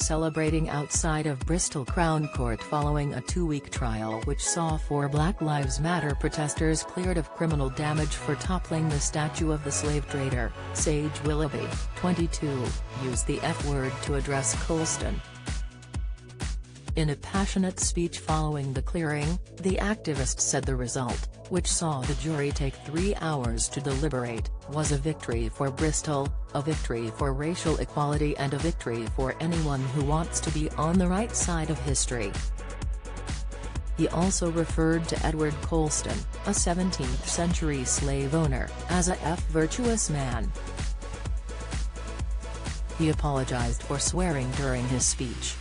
celebrating outside of Bristol Crown Court following a 2-week trial which saw 4 Black Lives Matter protesters cleared of criminal damage for toppling the statue of the slave trader. Sage Willoughby, 22, used the F-word to address Colston. In a passionate speech following the clearing, the activist said the result, which saw the jury take 3 hours to deliberate, was a victory for Bristol, a victory for racial equality and a victory for anyone who wants to be on the right side of history. He also referred to Edward Colston, a 17th-century slave owner, as a virtuous man. He apologized for swearing during his speech.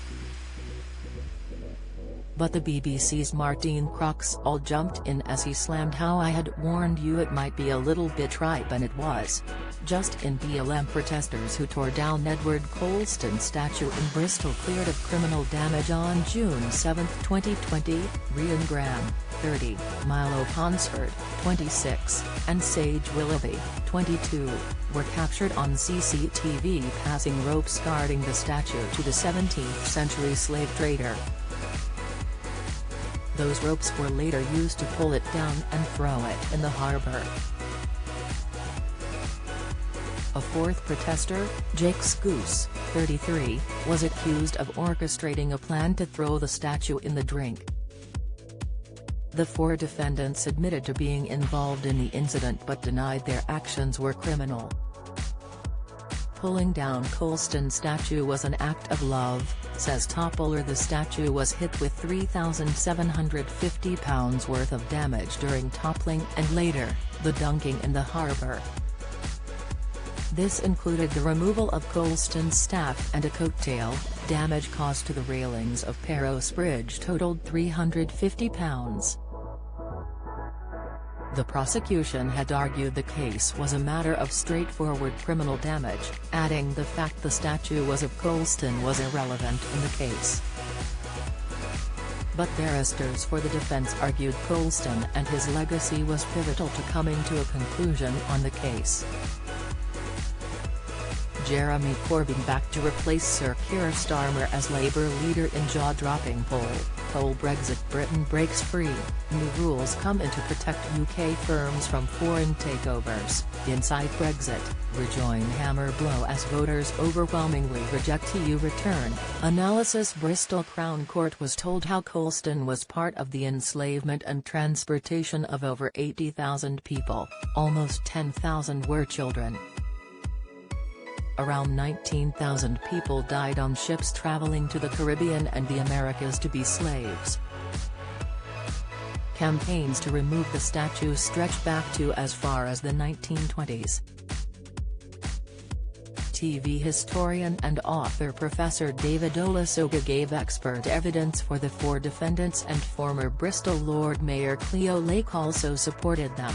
But the BBC's Martine Croxall jumped in as he slammed how I had warned you it might be a little bit ripe, and it was. Just in BLM protesters who tore down Edward Colston's statue in Bristol cleared of criminal damage on June 7, 2020, Rhian Graham, 30, Milo Ponsford, 26, and Sage Willoughby, 22, were captured on CCTV passing ropes guarding the statue to the 17th-century slave trader. Those ropes were later used to pull it down and throw it in the harbour. A 4th protester, Jake Scouse, 33, was accused of orchestrating a plan to throw the statue in the drink. The 4 defendants admitted to being involved in the incident but denied their actions were criminal. Pulling down Colston's statue was an act of love, says toppler. The statue was hit with £3,750 worth of damage during toppling and later, the dunking in the harbour. This included the removal of Colston's staff and a coattail. Damage caused to the railings of Perros Bridge totaled £350. The prosecution had argued the case was a matter of straightforward criminal damage, adding the fact the statue was of Colston was irrelevant in the case. But barristers for the defense argued Colston and his legacy was pivotal to coming to a conclusion on the case. Jeremy Corbyn back to replace Sir Keir Starmer as Labour leader in jaw-dropping poll Brexit. Britain breaks free, new rules come in to protect UK firms from foreign takeovers. Inside Brexit, rejoin hammer blow as voters overwhelmingly reject EU return. Analysis. Bristol Crown Court was told how Colston was part of the enslavement and transportation of over 80,000 people, almost 10,000 were children. Around 19,000 people died on ships traveling to the Caribbean and the Americas to be slaves. Campaigns to remove the statue stretch back to as far as the 1920s. TV historian and author Professor David Olusoga gave expert evidence for the 4 defendants, and former Bristol Lord Mayor Cleo Lake also supported them.